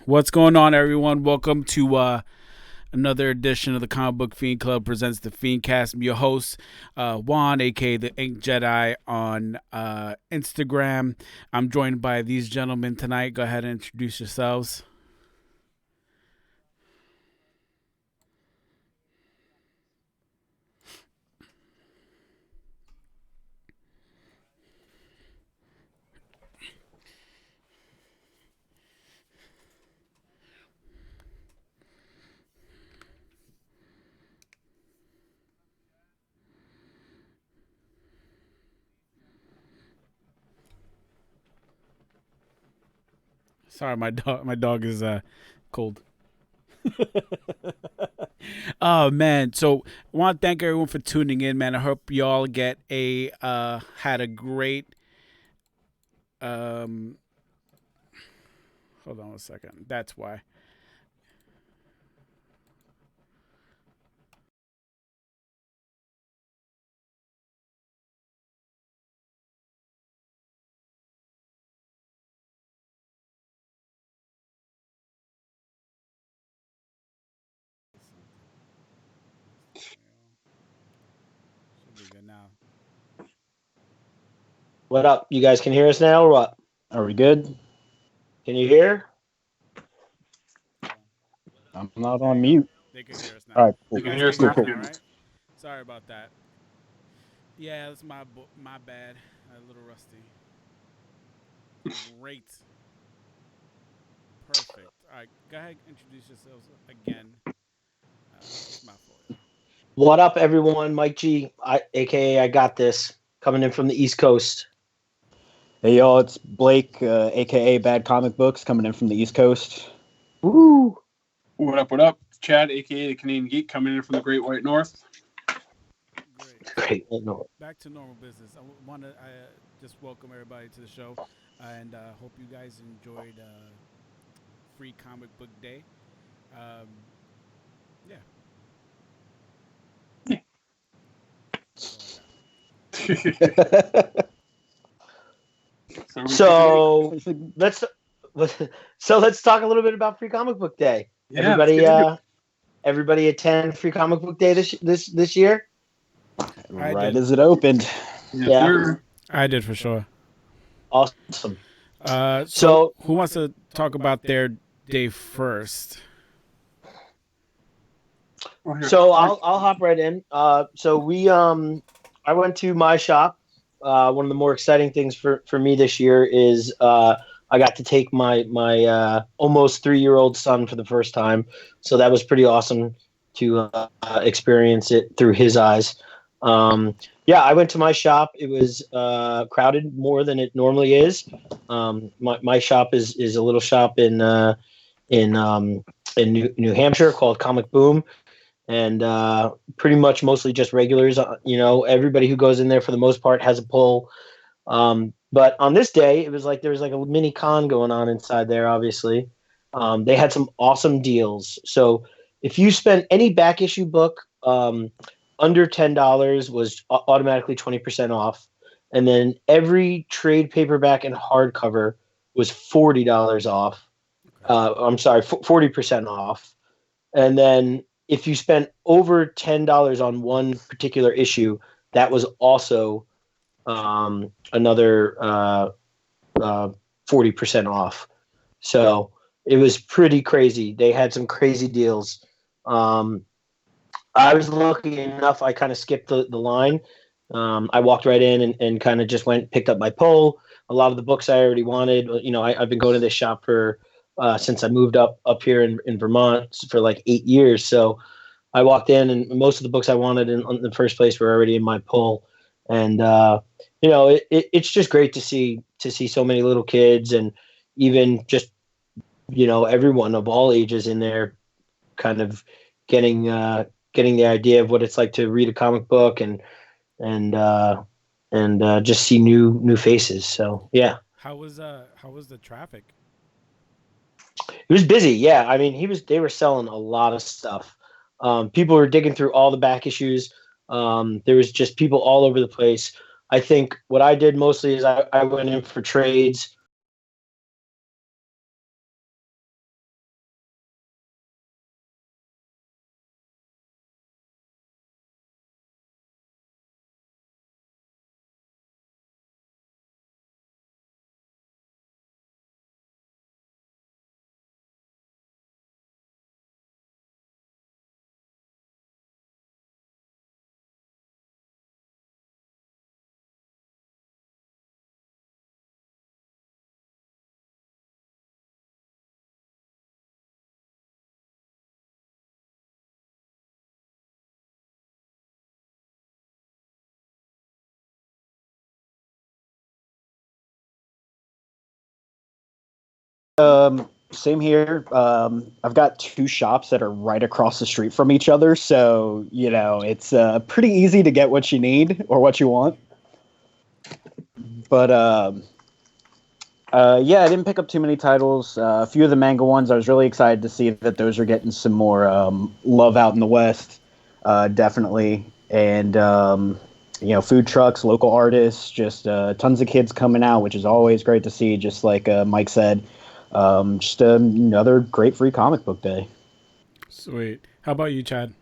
What's going on, everyone? Welcome to another edition of the Comic Book Fiend Club presents the Fiendcast. I'm your host, Juan, aka the Ink Jedi, on Instagram. I'm joined by these gentlemen tonight. Go ahead and introduce yourselves. Sorry, my dog is cold. Oh man, so I want to thank everyone for tuning in, man. I hope you all get a had a great um. Hold on a second. That's why. Should be good now. What up? You guys can hear us now or what? Are we good? Can you hear? I'm not There on you go. mute. They can hear us now. All right, cool. You You can guys hear can us hear Cool, now? us cool. now, right? Sorry about that. Yeah, that's my bad. A little rusty. Great. Perfect. All right, go ahead. Introduce yourselves again. It's my fault. What up, everyone? Mike G, aka I Got This, coming in from the East Coast. Hey, y'all, it's Blake, aka Bad Comic Books, coming in from the East Coast. Woo! What up, what up? Chad, aka the Canadian Geek, coming in from the Great White North. Great. So Great. No. back to normal business. I want to just welcome everybody to the show, and hope you guys enjoyed Free Comic Book Day. Um, yeah, that's all I got. So let's let's talk a little bit about Free Comic Book Day. yeah, let's get into it. Everybody attend Free Comic Book Day this year. I Right did. as it opened. Yes, Yeah. sir. I did for sure. Awesome. So So who wants to talk about their day first? Oh, here. So I'll hop right in. So I went to my shop. One of the more exciting things for me this year is I got to take my almost 3-year-old son for the first time. So that was pretty awesome to experience it through his eyes. Yeah, I went to my shop. It was crowded more than it normally is. My shop is a little shop in in New Hampshire called Comic Boom, and pretty much mostly just regulars. Everybody who goes in there for the most part has a pull. But on this day, it was like there was like a mini con going on inside there. Obviously, they had some awesome deals. So if you spent any back issue book under $10 was automatically 20% off, and then every trade paperback and hardcover was $40 off. I'm sorry, 40% off. And then if you spent over $10 on one particular issue, that was also another 40% off. So it was pretty crazy. They had some crazy deals. Um, I was lucky enough, I kind of skipped the line. I walked right in and kind of just went, picked up my pull. A lot of the books I already wanted. I've been going to this shop for since I moved up here in Vermont for like 8 years. So I walked in, and most of the books I wanted in the first place were already in my pull. And it's just great to see so many little kids, and even just everyone of all ages in there, kind of getting getting the idea of what it's like to read a comic book, and just see new faces. So yeah, How was the traffic? it was busy. Yeah, I mean, they were selling a lot of stuff. People were digging through all the back issues. There was just people all over the place. I think what I did mostly is I went in for trades. Same here. I've got two shops that are right across the street from each other, so it's pretty easy to get what you need or what you want. But yeah, I didn't pick up too many titles. A few of the manga ones, I was really excited to see that those are getting some more love out in the West, definitely. And food trucks, local artists, just tons of kids coming out, which is always great to see. Just like Mike said. Just another great free comic book day. Sweet. How about you, Chad?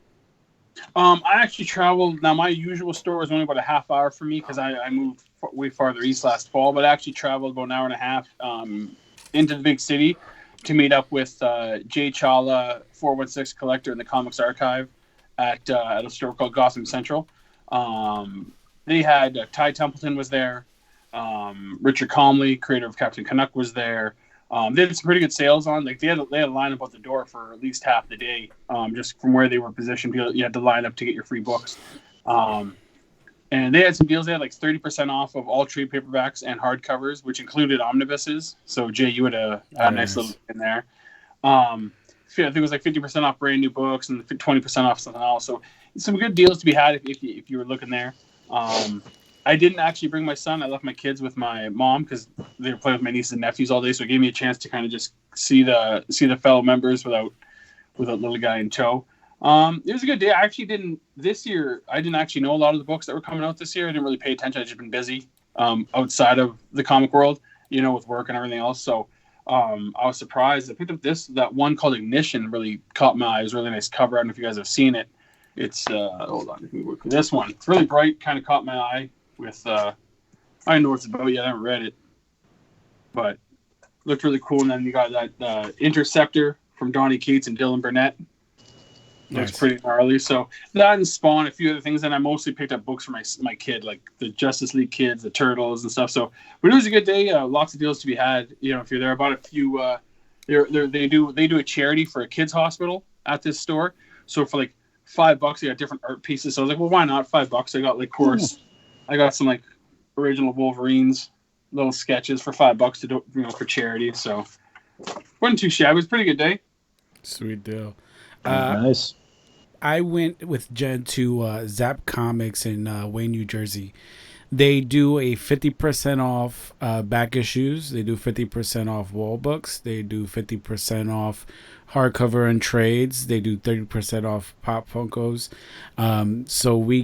I actually traveled. Now, my usual store is only about a half hour for me because I moved way farther east last fall, but I actually traveled about an hour and a half into the big city to meet up with Jay Chawla, 416 collector in the Comics Archive at a store called Gotham Central. They had Ty Templeton was there. Richard Comley, creator of Captain Canuck, was there. They had some pretty good sales on. Like they had a line up at the door for at least half the day, just from where they were positioned. You had to line up to get your free books, and they had some deals. They had like 30% off of all trade paperbacks and hardcovers, which included omnibuses. So Jay, you had a nice little in there. I think it was like 50% off brand new books and 20% off something else. So some good deals to be had if you were looking there. I didn't actually bring my son. I left my kids with my mom because they were playing with my nieces and nephews all day. So it gave me a chance to kind of just see the fellow members without little guy in tow. It was a good day. I actually didn't actually know a lot of the books that were coming out this year. I didn't really pay attention. I've just been busy outside of the comic world, with work and everything else. So I was surprised. I picked up that one called Ignition. Really caught my eye. It was a really nice cover. I don't know if you guys have seen it. It's hold on, let me work with this one. It's really bright, kind of caught my eye. With I know what it's about yet. I haven't read it, but looked really cool. And then you got that Interceptor from Donny Cates and Dylan Burnett. Looks pretty gnarly. So that and Spawn, a few other things. And I mostly picked up books for my kid, like the Justice League kids, the Turtles and stuff. So, but it was a good day. Lots of deals to be had. If you're there, about a few. They do a charity for a kids hospital at this store. So for like $5, you got different art pieces. So I was like, well, why not $5? I got like course. I got some like original Wolverines, little sketches for $5 to do, for charity. So wasn't too shabby. It was a pretty good day. Sweet deal. Nice. I went with Jen to Zap Comics in Wayne, New Jersey. They do a 50% off back issues. They do 50% off wall books. They do 50% off hardcover and trades. They do 30% off Pop Funkos. So we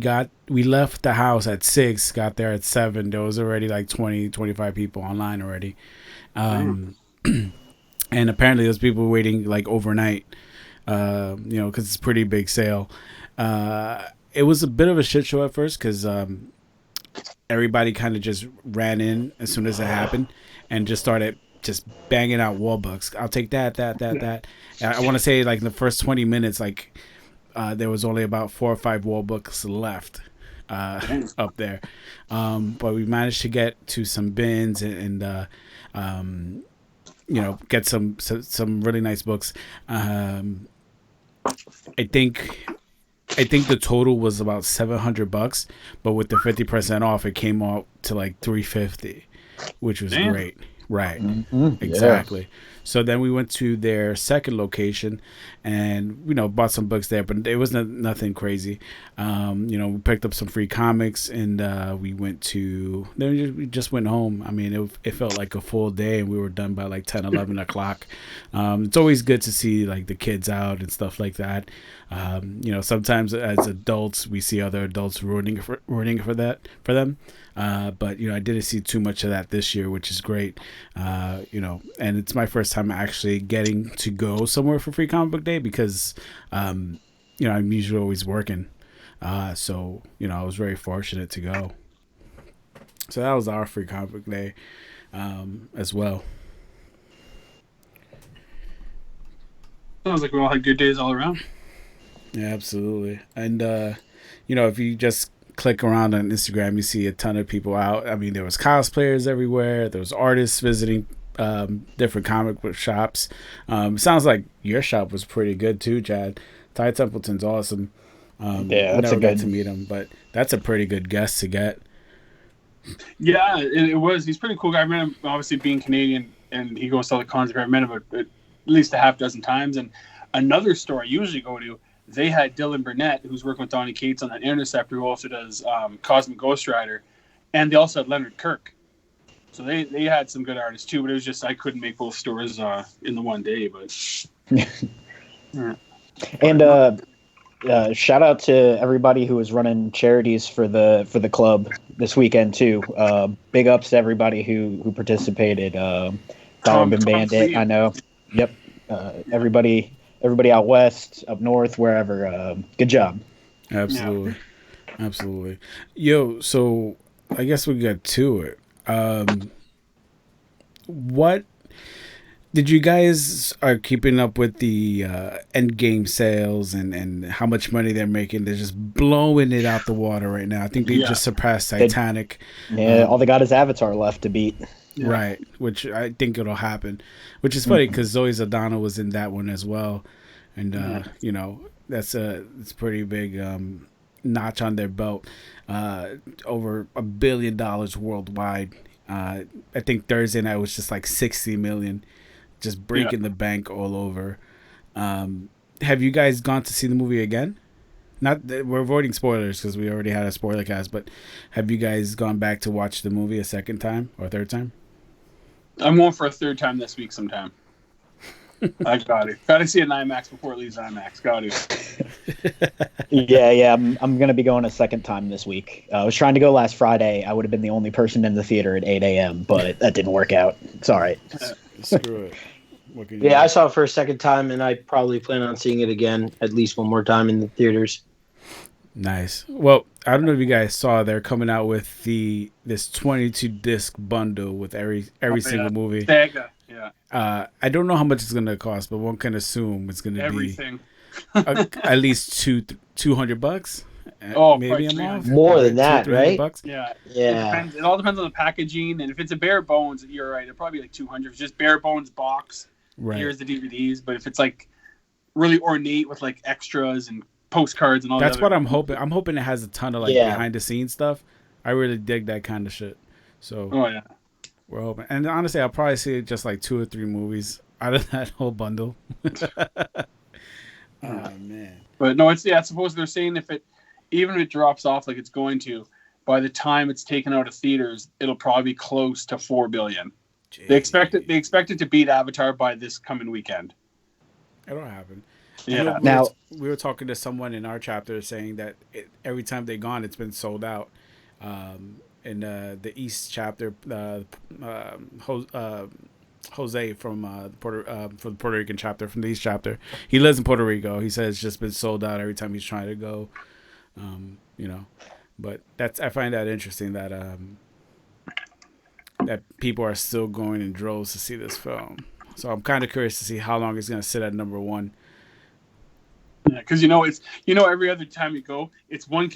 left the house at 6, got there at 7. There was already like 20, 25 people online already. And apparently those people were waiting like overnight, because it's a pretty big sale. It was a bit of a shit show at first because everybody kind of just ran in as soon as it happened and just started just banging out wall books. I'll take that. And I want to say like in the first 20 minutes, like there was only about 4 or 5 wall books left up there. But we managed to get to some bins and get some really nice books. I think the total was about $700, but with the 50% off, it came out to like $350, which was great. Right. Mm-hmm. Exactly. Yeah. So then we went to their second location and, bought some books there, but it was nothing crazy. We picked up some free comics and we just went home. I mean, it felt like a full day and we were done by like 10, 11 o'clock. It's always good to see like the kids out and stuff like that. Sometimes as adults, we see other adults ruining for them. But I didn't see too much of that this year, which is great. And it's my first time actually getting to go somewhere for Free Comic Book Day because, I'm usually always working. So I was very fortunate to go. So that was our Free Comic Book Day, as well. Sounds like we all had good days all around. Yeah, absolutely. And, if you just click around on Instagram, you see a ton of people out. I mean, there was cosplayers everywhere. There was artists visiting different comic book shops. Sounds like your shop was pretty good too, Chad. Ty Templeton's awesome. Yeah, that's never got to meet him, but that's a pretty good guest to get. Yeah, it was. He's a pretty cool guy. I remember, obviously, being Canadian, and he goes to all the cons. I've met him at least a half dozen times. And another store I usually go to, they had Dylan Burnett, who's working with Donnie Cates on that Interceptor, who also does Cosmic Ghost Rider, and they also had Leonard Kirk. So they had some good artists too, but it was just I couldn't make both stores in the one day. But yeah. And shout out to everybody who was running charities for the club this weekend too. Big ups to everybody who participated. Dollar Bin Bandit, I know. Yep. Everybody out west, up north, wherever. Good job. Absolutely. Yeah. Absolutely. Yo, so I guess we got to it. What did you guys are keeping up with the end game sales and how much money they're making? They're just blowing it out the water right now. I think they just surpassed Titanic. All they got is Avatar left to beat. Yeah. Right, which I think it'll happen. Which is funny because Zoe Saldana was in that one as well, and that's it's pretty big notch on their belt. Over $1 billion worldwide. I think Thursday night was just like 60 million, just breaking the bank all over. Have you guys gone to see the movie again? Not that we're avoiding spoilers because we already had a spoiler cast, but have you guys gone back to watch the movie a second time or a third time? I'm going for a third time this week sometime. I got to see it in IMAX before it leaves IMAX. Got to. Yeah. I'm gonna be going a second time this week. I was trying to go last Friday. I would have been the only person in the theater at 8 a.m., but that didn't work out. It's all right. Screw it. I saw it for a second time, and I probably plan on seeing it again at least one more time in the theaters. Nice. Well, I don't know if you guys saw they're coming out with this 22 disc bundle with every single movie. Sega. Yeah. I don't know how much it's gonna cost, but one can assume it's gonna everything. Be at least $200. Maybe a month. More than that, right? $200. Yeah. It all depends on the packaging, and if it's a bare bones, you're right. It'll probably be like $200. If it's just bare bones box. Right. Here's the DVDs, but if it's like really ornate with like extras and postcards and all that's that. What I'm hoping. I'm hoping it has a ton of behind the scenes stuff. I really dig that kind of shit. So we're hoping. And honestly, I'll probably see just like 2 or 3 movies out of that whole bundle. Oh man. But no, it's suppose they're saying even if it drops off like it's going to, by the time it's taken out of theaters, it'll probably be close to $4 billion. Jeez. They expect it to beat Avatar by this coming weekend. It'll happen. Yeah. We were talking to someone in our chapter saying that every time they've gone, it's been sold out. In the East chapter, Jose from the Puerto Rican chapter, from the East chapter, he lives in Puerto Rico. He says it's just been sold out every time he's trying to go. But I find that interesting that that people are still going in droves to see this film. So I'm kind of curious to see how long it's going to sit at number 1. Yeah, because every other time you go, it's one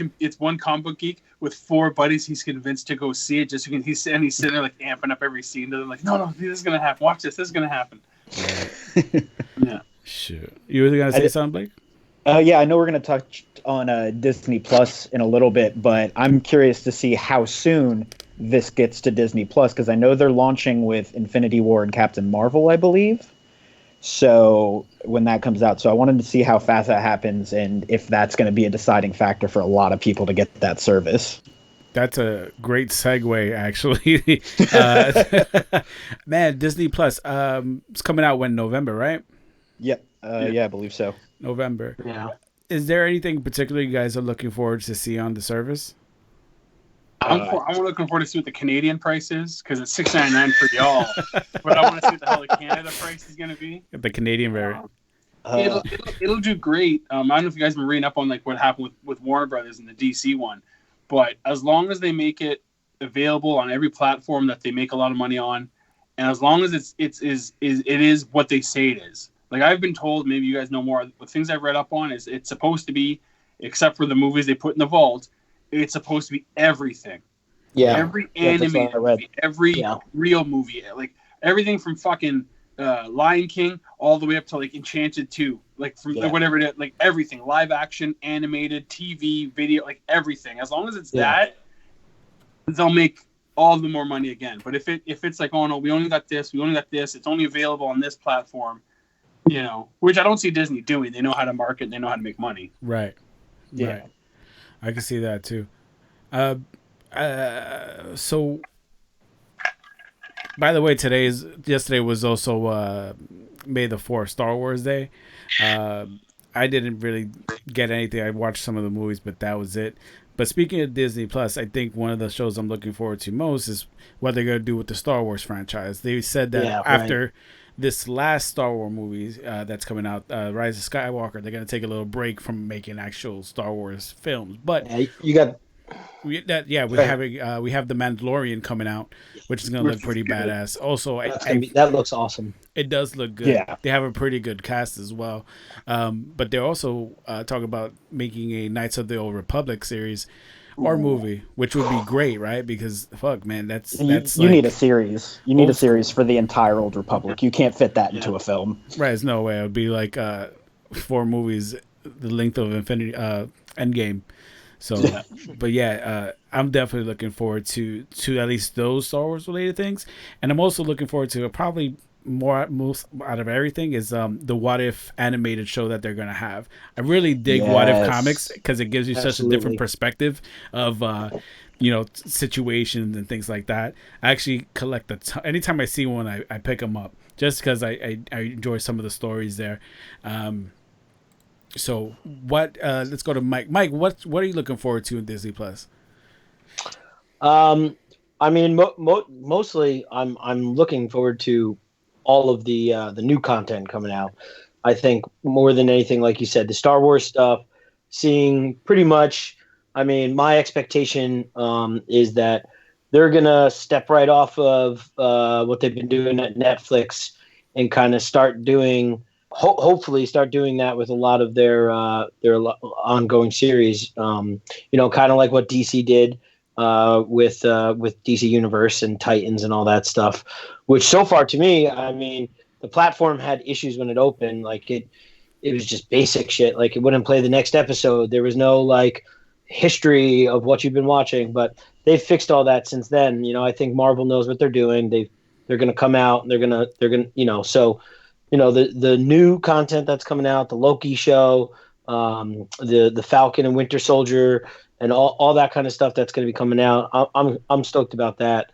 comic book geek with 4 buddies he's convinced to go see it just because he's sitting there like amping up every scene to them like, no, this is gonna happen. Watch this is gonna happen. Yeah. Shoot. You were gonna say something, Blake? Yeah, I know we're gonna touch on Disney Plus in a little bit, but I'm curious to see how soon this gets to Disney Plus because I know they're launching with Infinity War and Captain Marvel, I believe. So when that comes out, so I wanted to see how fast that happens and if that's going to be a deciding factor for a lot of people to get that service. That's a great segue, actually. Man, Disney Plus, it's coming out when, November, right? Yep. Yeah, I believe so. November. Yeah. Is there anything particular you guys are looking forward to see on the service? I'm looking forward to see what the Canadian price is because it's $6.99 for y'all. But I want to see what the hell the Canada price is going to be. The Canadian variant. It'll do great. I don't know if you guys have been reading up on like what happened with Warner Brothers and the DC one, but as long as they make it available on every platform that they make a lot of money on, and as long as it is what they say it is. Like I've been told, maybe you guys know more. The things I've read up on is it's supposed to be, except for the movies they put in the vault. It's supposed to be everything. Yeah. Every animated movie, every real movie, like everything from fucking Lion King all the way up to like Enchanted 2, like from whatever it is, like everything, live action, animated, TV, video, like everything. As long as it's that, they'll make all the more money again. But if it's like, oh no, we only got this, it's only available on this platform, which I don't see Disney doing. They know how to market, they know how to make money. Right. Yeah. Right. I can see that too. Uh, so, by the way, yesterday was also May the 4th, Star Wars Day. Uh, I didn't really get anything. I watched some of the movies, but that was it. But speaking of Disney Plus, I think one of the shows I'm looking forward to most is what they're going to do with the Star Wars franchise. They said that after this last Star Wars movie that's coming out, Rise of Skywalker, they're going to take a little break from making actual Star Wars films. But you got we have the Mandalorian coming out, which is going to look pretty badass. Also, that looks awesome. It does look good. Yeah. They have a pretty good cast as well. But they're also talking about making a Knights of the Old Republic series or movie, which would be great, right? Because fuck, man, that's you need a series. You need a series for the entire Old Republic. You can't fit that into a film. Right? There's no way. It would be like 4 movies, the length of Infinity Endgame. So, but yeah, I'm definitely looking forward to at least those Star Wars related things, and I'm also looking forward to probably most out of everything is the What If animated show that they're gonna have. I really dig What If comics because it gives you such a different perspective of situations and things like that. I actually collect anytime I see one, I pick them up just because I enjoy some of the stories there. So what? Let's go to Mike. Mike, what are you looking forward to in Disney Plus? I mean, mostly I'm looking forward to all of the new content coming out. I think more than anything, like you said, the Star Wars stuff. Seeing pretty much. I mean, my expectation is that they're gonna step right off of what they've been doing at Netflix and kind of start doing. Hopefully start doing that with a lot of their ongoing series. Kind of like what DC did with DC Universe and Titans and all that stuff. Which so far to me, I mean, the platform had issues when it opened. Like it was just basic shit. Like it wouldn't play the next episode. There was no like history of what you've been watching. But they've fixed all that since then. I think Marvel knows what they're doing. They're going to come out and they're gonna so. The new content that's coming out, the Loki show, the Falcon and Winter Soldier, and all that kind of stuff that's going to be coming out. I'm stoked about that.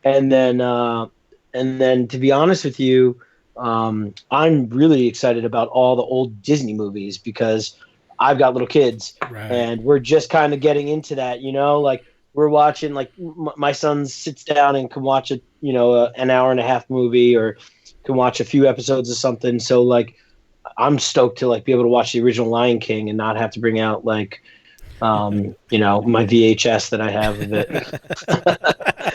And then to be honest with you, I'm really excited about all the old Disney movies because I've got little kids, and we're just kind of getting into that. Like we're watching, like my son sits down and can watch an hour and a half movie or can watch a few episodes of something. So like, I'm stoked to like be able to watch the original Lion King and not have to bring out like, my VHS that I have of it.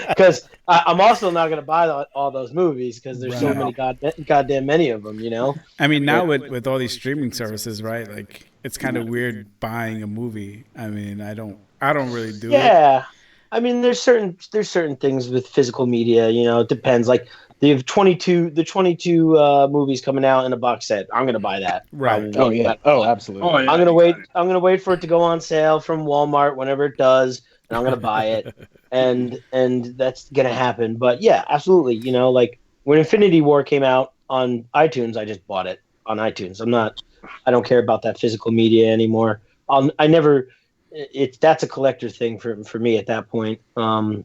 Because I'm also not going to buy all those movies because there's so many goddamn many of them. I mean, now with all these streaming services, right? Like, it's kind of weird buying a movie. I mean, I don't really do it. Yeah, I mean, there's certain things with physical media. It depends. Like. They have 22 movies coming out in a box set. I'm gonna buy that. Right. Oh yeah. Oh, absolutely. I'm gonna wait. I'm gonna wait for it to go on sale from Walmart whenever it does, and I'm gonna buy it. and that's gonna happen. But yeah, absolutely. Like when Infinity War came out on iTunes, I just bought it on iTunes. I don't care about that physical media anymore. That's a collector thing for me at that point. So.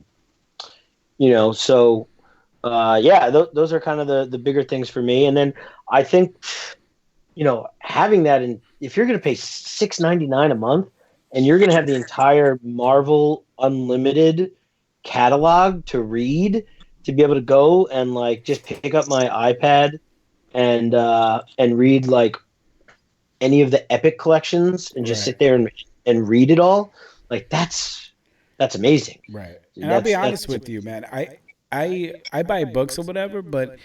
Those are kind of the bigger things for me. And then I think, having that if you're going to pay $6.99 a month and you're going to have the entire Marvel Unlimited catalog to read, to be able to go and like just pick up my iPad and read like any of the Epic collections and just sit there and read it all, like that's amazing. Right. And I'll be honest with you, man. I buy books or whatever, but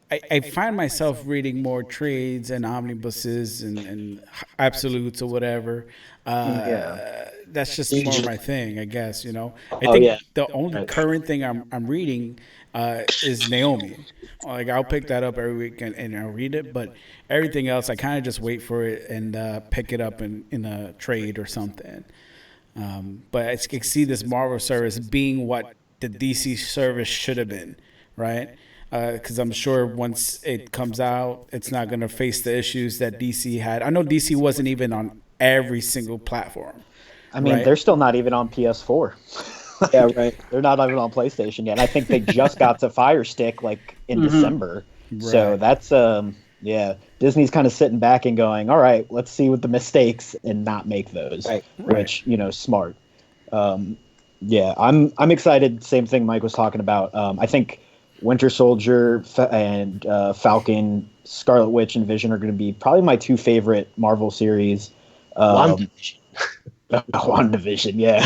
I find myself reading more trades and omnibuses and absolutes or whatever. That's just more my thing, I guess. I think the only current thing I'm reading is Naomi. Like I'll pick that up every week and I'll read it, but everything else I kind of just wait for it and pick it up in a trade or something. But I can see this Marvel service being what the DC service should have been, right? Because I'm sure once it comes out, it's not going to face the issues that DC had. I know DC wasn't even on every single platform. I mean, right? they're still not even on PS4. Yeah, right. They're not even on PlayStation yet. I think they just got to Fire Stick like in December. So Right. that's yeah, Disney's kind of sitting back and going, all right, let's see what the mistakes and not make those. Right. Which, smart. Yeah, I'm excited. Same thing Mike was talking about. I think Winter Soldier and Falcon, Scarlet Witch, and Vision are going to be probably my two favorite Marvel series. WandaVision. WandaVision, yeah.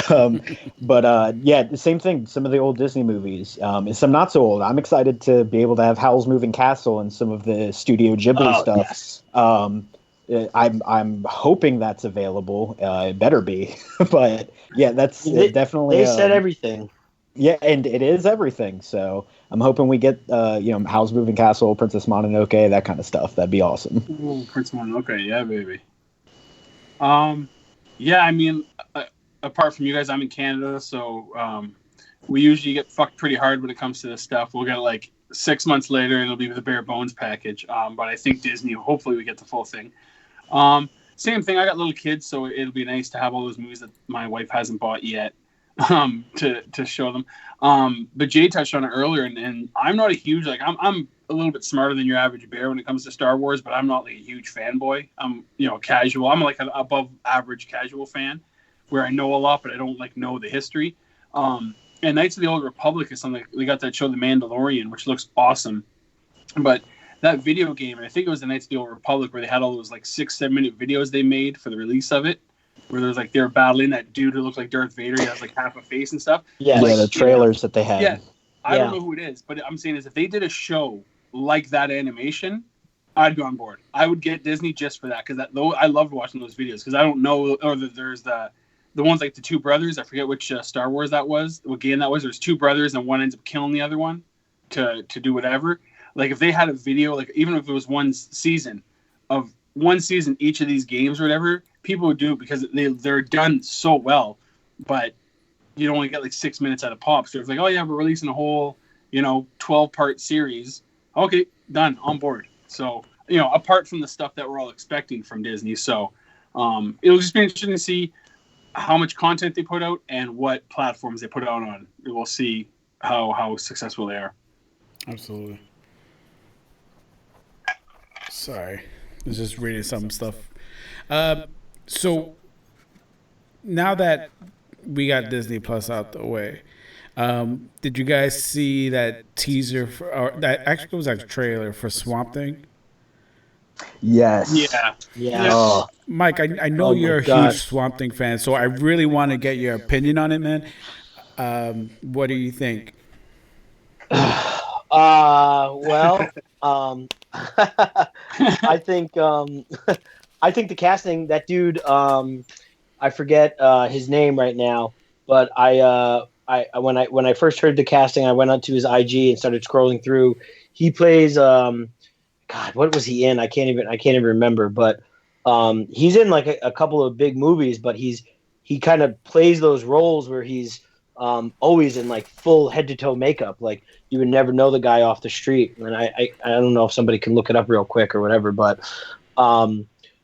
But yeah, the same thing. Some of the old Disney movies, and some not so old. I'm excited to be able to have Howl's Moving Castle and some of the Studio Ghibli stuff. Yes. I'm hoping that's available. It better be. But yeah, that's definitely. They said everything. Yeah, and it is everything. So I'm hoping we get Howl's Moving Castle, Princess Mononoke, that kind of stuff. That'd be awesome. Ooh, Princess Mononoke, yeah, baby. Yeah, I mean, apart from you guys, I'm in Canada, so we usually get fucked pretty hard when it comes to this stuff. We'll get it like 6 months later, and it'll be the bare bones package. But I think Disney, hopefully, we get the full thing. Same thing. I got little kids, so it'll be nice to have all those movies that my wife hasn't bought yet to show them. But Jay touched on it earlier, and I'm not a huge I'm a little bit smarter than your average bear when it comes to Star Wars, but I'm not like a huge fanboy. I'm casual. I'm like an above average casual fan, where I know a lot, but I don't know the history. And Knights of the Old Republic is something they got that show, The Mandalorian, which looks awesome. But that video game, and I think it was the Knights of the Old Republic, where they had all those 6-7 minute videos they made for the release of it, where there was they were battling that dude who looked like Darth Vader. He has half a face and stuff. Yeah, the trailers that they had. Yeah, I don't know who it is, but I'm saying is if they did a show like that animation, I'd go on board. I would get Disney just for that, because I loved watching those videos, because I don't know, or there's the ones like the two brothers. I forget which Star Wars that was, what game that was. There's two brothers and one ends up killing the other one to do whatever. If they had a video, even if it was one season each of these games or whatever, people would do it because they're done so well, but you only get 6 minutes out of pop. So it's oh yeah, we're releasing a whole 12-part series. Okay, done, on board. So apart from the stuff that we're all expecting from Disney, so it'll just be interesting to see how much content they put out and what platforms they put out on. We'll see how successful they are. Absolutely. Sorry, I was just reading some stuff. So now that we got Disney Plus out the way, did you guys see that teaser or that actually was a trailer for Swamp Thing? Yes. Yeah. Oh. Mike, I know you're a huge Swamp Thing fan, so I really want to get your opinion on it, man. What do you think? Well, I think the casting, that dude, I forget his name right now, but when I first heard the casting, I went onto his IG and started scrolling through. He plays God, what was he in? I can't even remember, but he's in a couple of big movies, but he kind of plays those roles where he's always in full head to toe makeup. You would never know the guy off the street. And I don't know if somebody can look it up real quick or whatever, but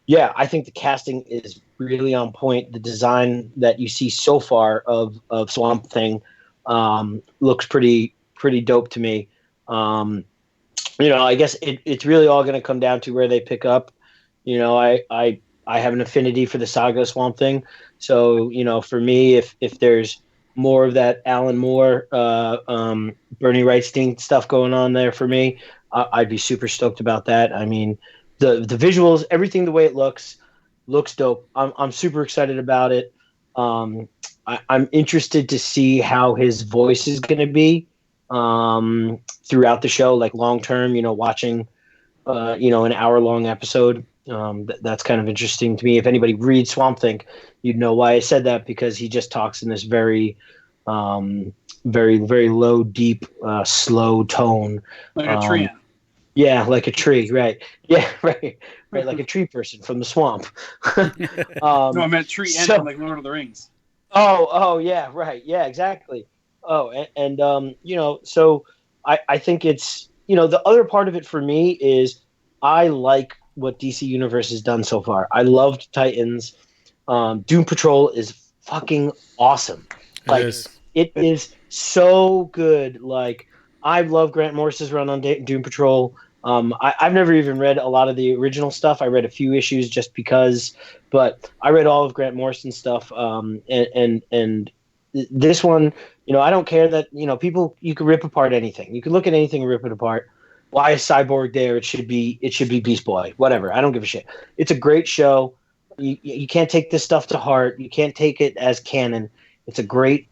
yeah, I think the casting is really on point. The design that you see so far of Swamp Thing looks pretty dope to me. I guess it's really all going to come down to where they pick up. I have an affinity for the saga Swamp Thing. So, for me, if there's more of that Alan Moore, Bernie Wrightstein stuff going on there for me, I'd be super stoked about that. I mean, the visuals, everything, the way it looks dope. I'm super excited about it. I'm interested to see how his voice is going to be throughout the show, long term. Watching an hour-long episode. That's kind of interesting to me. If anybody reads Swamp Thing, you'd know why I said that, because he just talks in this very, very, very low, deep, slow tone. Like a tree. Yeah, like a tree, right. Yeah, right, like a tree person from the swamp. No, I meant tree and from Lord of the Rings. Oh, yeah, right. Yeah, exactly. Oh, so I think it's, the other part of it for me is I like what DC Universe has done so far. I loved Titans. Doom Patrol is fucking awesome. It Like, is. it is so good. Like, I love Grant Morrison's run on Doom Patrol. I've never even read a lot of the original stuff. I read a few issues just because, but I read all of Grant Morrison's stuff. And this one, I don't care that, people, you can rip apart anything. You can look at anything and rip it apart. Why is Cyborg there? It should be Beast Boy. Whatever. I don't give a shit. It's a great show. You can't take this stuff to heart. You can't take it as canon. It's a great,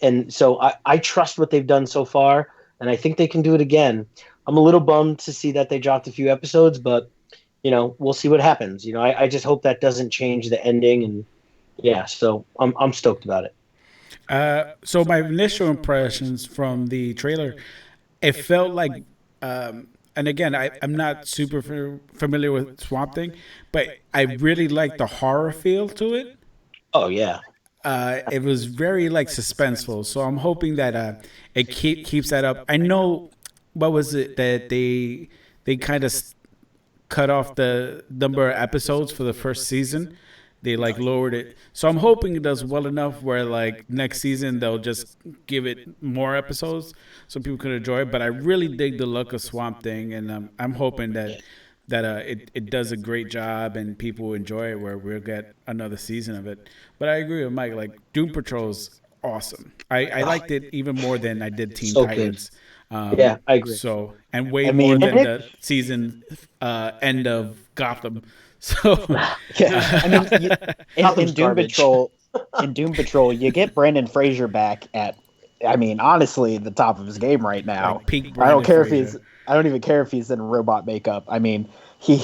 and so I trust what they've done so far, and I think they can do it again. I'm a little bummed to see that they dropped a few episodes, but we'll see what happens. I just hope that doesn't change the ending, and yeah, so I'm stoked about it. So my initial impressions from the trailer, it felt like, and again, I'm not super familiar with Swamp Thing, but I really like the horror feel to it. Oh yeah, It was very like suspenseful, so I'm hoping that it keeps that up. I know, what was it that they kind of cut off the number of episodes for the first season. They like lowered it, so I'm hoping it does well enough where like next season they'll just give it more episodes so people can enjoy it. But I really dig the look of Swamp Thing, and I'm hoping that it does a great job and people enjoy it, where we'll get another season of it. But I agree with Mike. Like, Doom Patrol's awesome. I liked it even more than I did Teen so good. Titans. Yeah, I agree. So, and way I more mean- than the season end of Gotham. So Yeah, I mean, in Gotham's Doom garbage. Patrol, you get Brandon Fraser back at, I mean, honestly, the top of his game right now. Like peak I don't Brandon care if Fraser. I don't even care if he's in robot makeup. I mean, he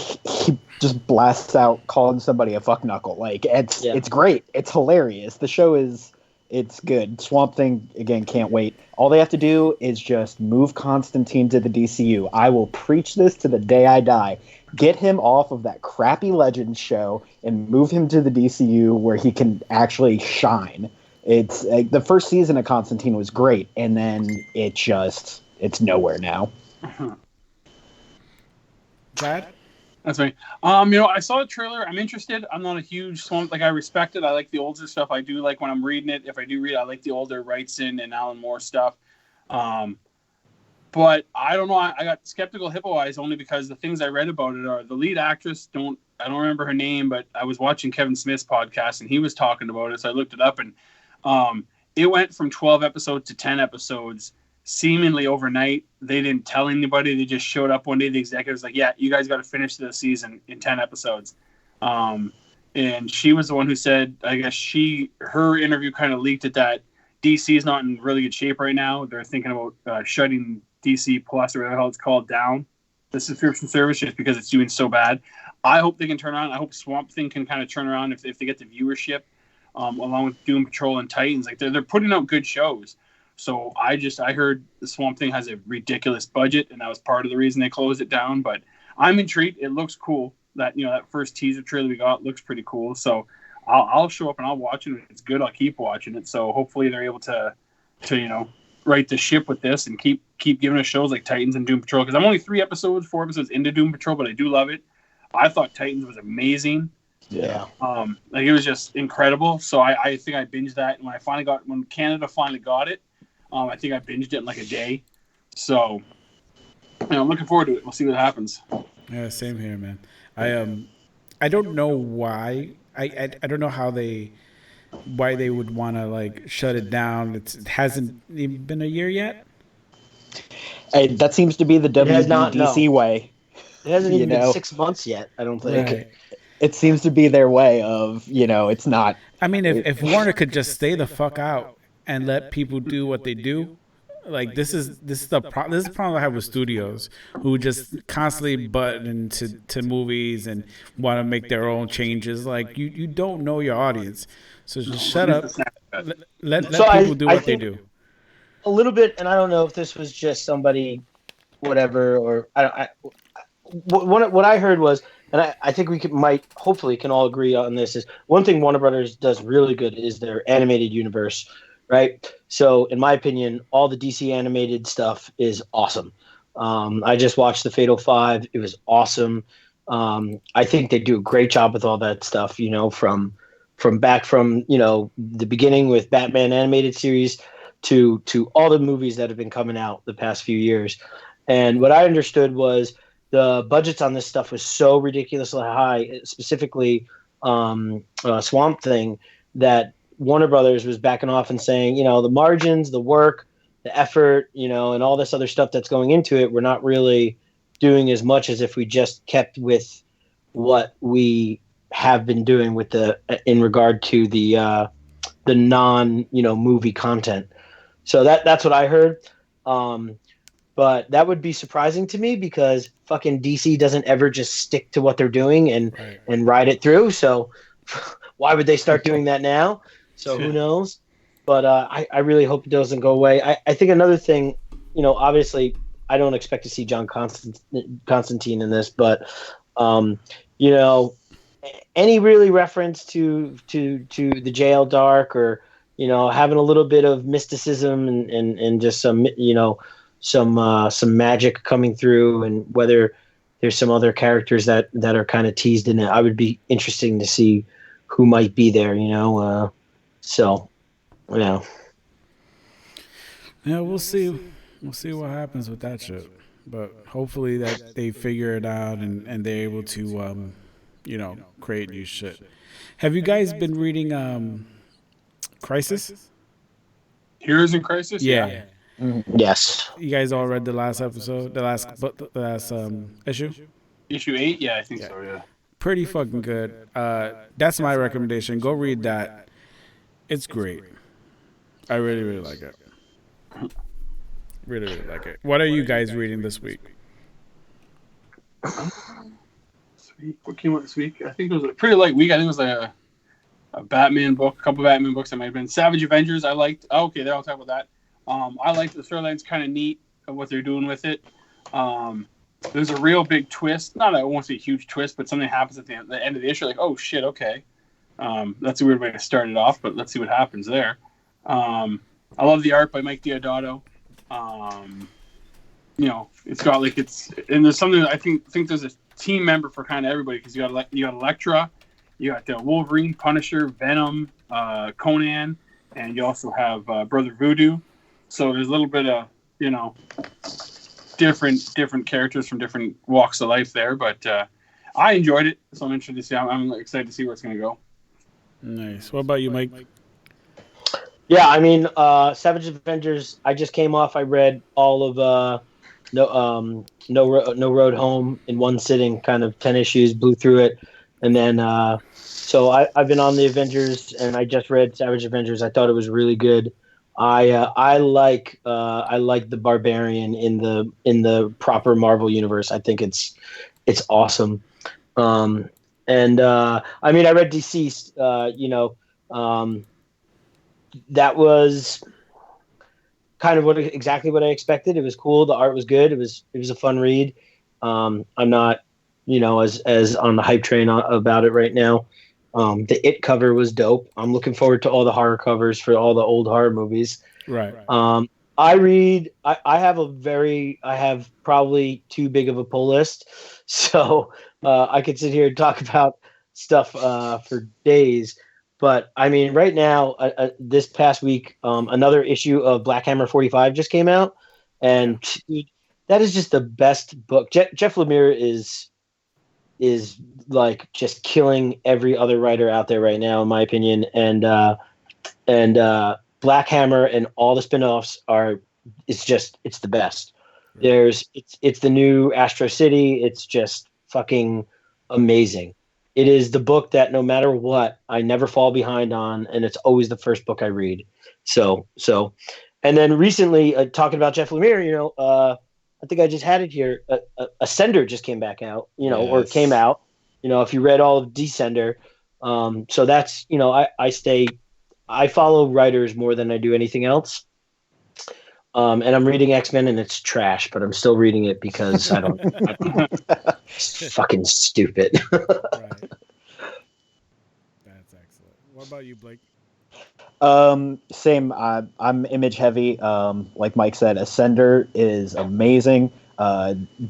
just blasts out calling somebody a fuck knuckle. Like, it's great. It's hilarious. The show it's good. Swamp Thing, again, can't wait. All they have to do is just move Constantine to the DCU. I will preach this to the day I die. Get him off of that crappy Legends show and move him to the DCU where he can actually shine. It's like, the first season of Constantine was great, and then it's nowhere now. Chad? That's right. I saw the trailer. I'm interested. I'm not a huge Swamp. Like, I respect it. I like the older stuff. I do like when I'm reading it. If I do read it, I like the older Wrightson and Alan Moore stuff. But I don't know. I got skeptical hippo eyes only because the things I read about it are the lead actress. I don't remember her name, but I was watching Kevin Smith's podcast and he was talking about it. So I looked it up, and it went from 12 episodes to 10 episodes seemingly overnight. They didn't tell anybody. They just showed up one day. The executives like, yeah, you guys got to finish the season in 10 episodes. And she was the one who said, I guess her interview kind of leaked it, that DC is not in really good shape right now. They're thinking about shutting DC Plus, or whatever the hell it's called, down, the subscription service, just because it's doing so bad. I hope they can turn around. I hope Swamp Thing can kind of turn around if they get the viewership, along with Doom Patrol and Titans. Like, they're putting out good shows. So I heard the Swamp Thing has a ridiculous budget, and that was part of the reason they closed it down. But I'm intrigued. It looks cool. That first teaser trailer we got looks pretty cool. So I'll show up and I'll watch it. If it's good, I'll keep watching it. So hopefully they're able to right the ship with this and keep giving us shows like Titans and Doom Patrol. Because I'm only 4 episodes into Doom Patrol, but I do love it. I thought Titans was amazing. Yeah. Like, it was just incredible. So I think I binged that. And when Canada finally got it, I think I binged it in like a day. So, I'm looking forward to it. We'll see what happens. Yeah, same here, man. I don't know why. I don't know why they would want to like shut it down. It hasn't even been a year yet. That seems to be the has not, WBDC no. way. It hasn't even been 6 months yet, I don't think. Right. It seems to be their way of, it's not. I mean, if Warner could just stay the fuck out and let people do what they do, like, this is the problem I have with studios who just constantly butt into movies and want to make their own changes. Like, you don't know your audience, so just shut up. Let people do what they do. A little bit, and I don't know if this was just somebody, whatever, or what I heard was, and I think we hopefully can all agree on this, is one thing Warner Brothers does really good is their animated universe. right? So, in my opinion, all the DC animated stuff is awesome. I just watched the Fatal Five; it was awesome. I think they do a great job with all that stuff. From the beginning with Batman animated series to all the movies that have been coming out the past few years. And what I understood was the budgets on this stuff was so ridiculously high, specifically Swamp Thing, that Warner Brothers was backing off and saying, the margins, the work, the effort, and all this other stuff that's going into it, we're not really doing as much as if we just kept with what we have been doing with in regard to the non movie content. So that's what I heard. But that would be surprising to me because fucking DC doesn't ever just stick to what they're doing and ride it through. So why would they start doing that now? So who knows? But I really hope it doesn't go away. I think another thing, obviously I don't expect to see John Constantine in this, but any really reference to the jail dark, or having a little bit of mysticism and just some some magic coming through, and whether there's some other characters that are kind of teased in it, I would be interesting to see who might be there. So yeah. Yeah, we'll see. We'll see what happens with that shit. But hopefully that they figure it out and they're able to, create new shit. Have you guys been reading Crisis? Heroes in Crisis? Yeah. Yes. You guys all read the last episode, the last issue? Issue 8? Yeah, I think so, yeah. Pretty fucking good. That's my recommendation. Go read that. It's great. I really, really like it. Really, really like it. What are you guys reading this week? What came out this week? I think it was a pretty light week. I think it was like a Batman book, a couple Batman books that might have been. Savage Avengers, I liked. Oh, okay, there, I'll talk about that. I liked the storyline's kind of neat of what they're doing with it. There's a real big twist. I won't say a huge twist, but something happens at the end of the issue. Like, oh shit, okay. That's a weird way to start it off, but let's see what happens there. I love the art by Mike Deodato. It's got and there's something I think there's a team member for kind of everybody, because you got Elektra, you got Wolverine, Punisher, Venom, Conan, and you also have Brother Voodoo. So there's a little bit of different characters from different walks of life there, but I enjoyed it, so I'm interested to see. I'm excited to see where it's going to go. Nice. What about you, Mike? Yeah, I mean, Savage Avengers. I just came off. I read all of No Road Home in one sitting, kind of 10 issues, blew through it, and then so I've been on the Avengers, and I just read Savage Avengers. I thought it was really good. I like the Barbarian in the proper Marvel universe. I think it's awesome. I mean, I read Deceased. That was kind of exactly what I expected. It was cool. The art was good. It was a fun read. I'm not, as on the hype train about it right now. The It cover was dope. I'm looking forward to all the horror covers for all the old horror movies. Right. I have probably too big of a pull list, so I could sit here and talk about stuff for days. But I mean, right now, this past week, another issue of Black Hammer 45 just came out, and that is just the best book. Jeff Lemire is like just killing every other writer out there right now, in my opinion. And Black Hammer and all the spinoffs it's the best. It's the new Astro City. It's just fucking amazing. It is the book that no matter what, I never fall behind on, and it's always the first book I read. So, and then recently, talking about Jeff Lemire, I think I just had it here. Ascender just came back out, or came out. If you read all of Descender, so that's I follow writers more than I do anything else. And I'm reading X-Men, and it's trash, but I'm still reading it because I don't. It's fucking stupid. Right. That's excellent. What about you, Blake? Same. I'm image heavy. Like Mike said, Ascender is amazing.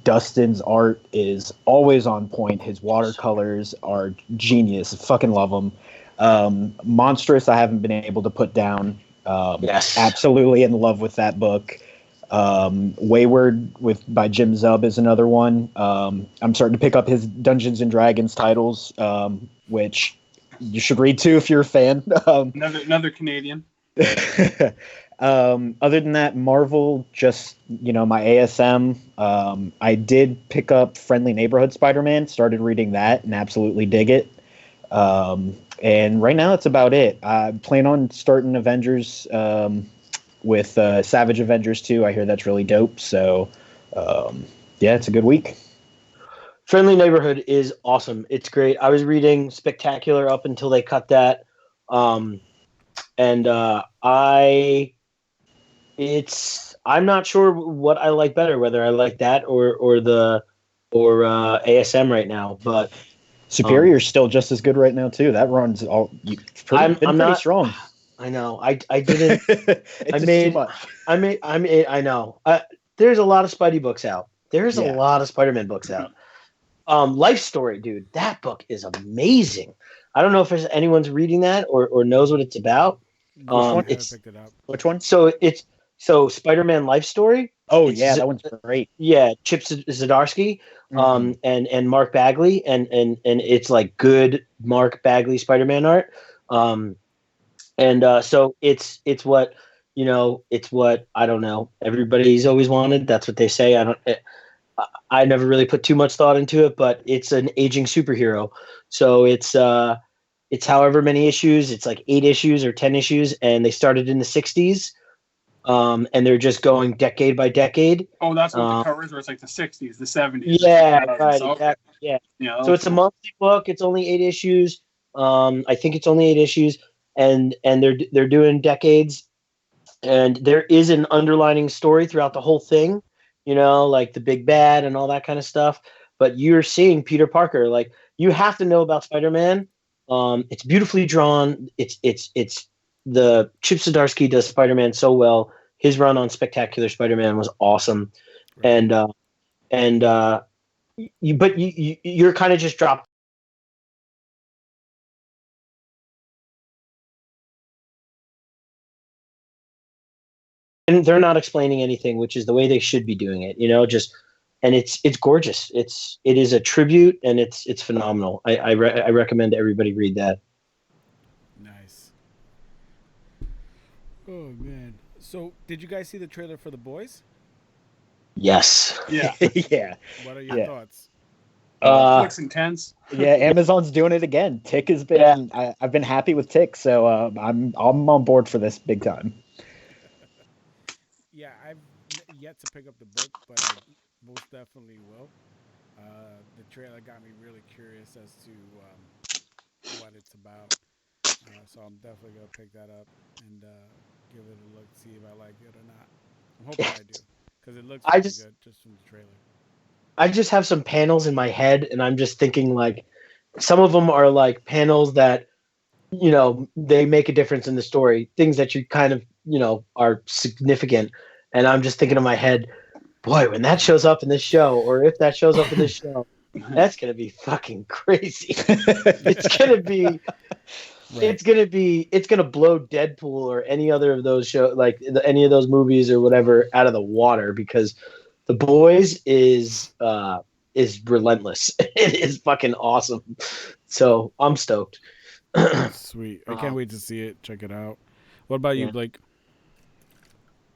Dustin's art is always on point. His watercolors are genius. Fucking love them. Monstrous, I haven't been able to put down. Yes. Absolutely in love with that book. Wayward by Jim Zub is another one. I'm starting to pick up his Dungeons and Dragons titles, which you should read too if you're a fan. Another Canadian. Other than that, Marvel, just, my ASM. I did pick up Friendly Neighborhood Spider-Man, started reading that and absolutely dig it. And right now that's about it. I plan on starting Avengers with Savage Avengers 2. I hear that's really dope. So, yeah, it's a good week. Friendly Neighborhood is awesome. It's great. I was reading Spectacular up until they cut that. I'm not sure what I like better, whether I like that or ASM right now, but Superior's still just as good right now too. That runs pretty strong. I know. I didn't. I know. There's a lot of Spidey books out. There's a lot of Spider-Man books out. Life Story, dude. That book is amazing. I don't know if anyone's reading that or knows what it's about. Which one? So Spider-Man Life Story. Oh yeah, that one's great. Yeah, Chip Zdarsky, and Mark Bagley, and it's like good Mark Bagley Spider-Man art. So it's what it's what I don't know. Everybody's always wanted. That's what they say. I never really put too much thought into it, but it's an aging superhero. So it's however many issues. It's like 8 issues or 10 issues, and they started in the 60s. And they're just going decade by decade. Oh, that's what the covers where it's like the 60s, the 70s. Yeah, right. Exactly. Yeah. So it's a monthly book. It's only 8 issues. I think it's only 8 issues, and they're doing decades, and there is an underlining story throughout the whole thing. Like the big bad and all that kind of stuff. But you're seeing Peter Parker. Like, you have to know about Spider-Man. It's beautifully drawn. It's the Chip Zdarsky does Spider-Man so well. His run on Spectacular Spider-Man was awesome, right. You're kind of just dropped. And they're not explaining anything, which is the way they should be doing it. And it's gorgeous. It is a tribute, and it's phenomenal. I recommend everybody read that. Nice. Oh man. So, did you guys see the trailer for The Boys? Yes. Yeah. Yeah. What are your thoughts? Looks intense. Yeah, Amazon's doing it again. Tick has been. Yeah. I've been happy with Tick, so I'm on board for this big time. Yeah, I've yet to pick up the book, but I most definitely will. The trailer got me really curious as to what it's about. So I'm definitely going to pick that up and give it a look, see if I like it or not. I'm hoping I do, because it looks pretty good just from the trailer. I just have some panels in my head, and I'm just thinking, like, some of them are like panels that, they make a difference in the story, things that you kind of, are significant. And I'm just thinking in my head, boy, when that shows up in this show, or if that shows up in this show, that's going to be fucking crazy. It's going to be... Right. It's gonna blow Deadpool or any other of those shows, like any of those movies or whatever, out of the water, because The Boys is relentless. It is fucking awesome. So I'm stoked. Sweet. I can't wait to see it. Check it out. What about you, Blake?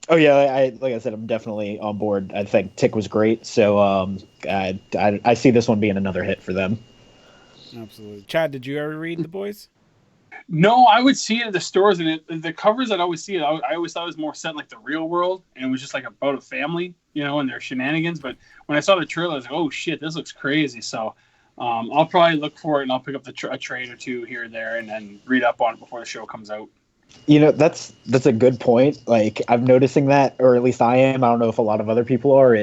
Oh yeah, like I said, I'm definitely on board. I think Tick was great, so I see this one being another hit for them. Absolutely. Chad, did you ever read The Boys? No, I would see it at the stores, and the covers I'd always see it. I always thought it was more set in like the real world, and it was just like about a family, and their shenanigans. But when I saw the trailer, I was like, "Oh shit, this looks crazy!" So I'll probably look for it, and I'll pick up a trade or two here and there, and then read up on it before the show comes out. That's a good point. Like, I'm noticing that, or at least I am. I don't know if a lot of other people are.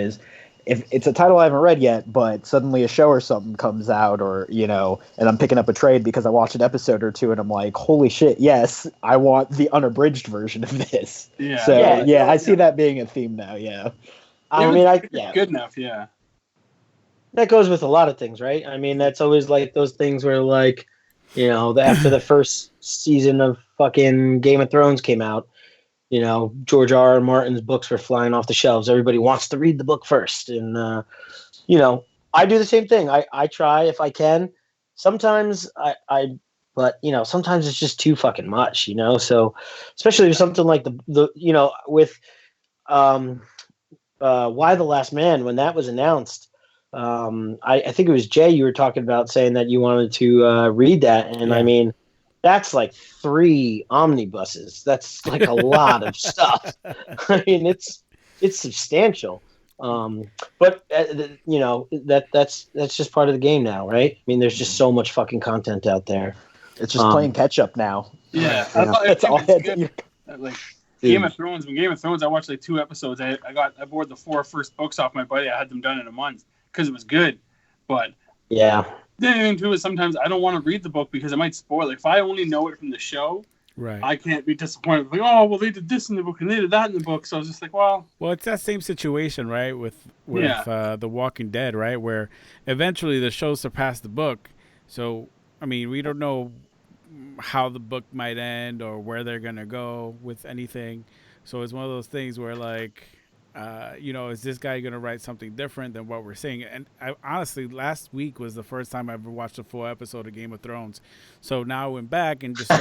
if it's a title I haven't read yet, but suddenly a show or something comes out, or and I'm picking up a trade because I watched an episode or two, and I'm like, holy shit, yes, I want the unabridged version of this. Yeah. So Yeah. I see that being a theme now. Yeah. I mean, good enough. Yeah. that goes with a lot of things, right? I mean, that's always like those things where like, after the first season of fucking Game of Thrones came out, George R. R. Martin's books were flying off the shelves. Everybody wants to read the book first. And, I do the same thing. I try if I can. Sometimes but sometimes it's just too fucking much, So especially with something like with Why the Last Man, when that was announced, I think it was Jay you were talking about saying that you wanted to read that. And I mean, that's like 3 omnibuses. That's like a lot of stuff. I mean, it's substantial. But that's just part of the game now, right? I mean, there's just so much fucking content out there. It's just playing catch up now. Yeah, That's all. Like Game of Thrones. When Game of Thrones, I watched like 2 episodes. I bought the 4 first books off my buddy. I had them done in a month because it was good. But yeah. The other thing too is sometimes I don't want to read the book because it might spoil it. If I only know it from the show, right, I can't be disappointed. Like, oh, well, they did this in the book and they did that in the book. So I was just like, well, it's that same situation, right, with The Walking Dead, right, where eventually the show surpassed the book. So I mean, we don't know how the book might end or where they're gonna go with anything. So it's one of those things where like, is this guy going to write something different than what we're seeing? And I honestly, last week was the first time I ever watched a full episode of Game of Thrones. So now I went back and just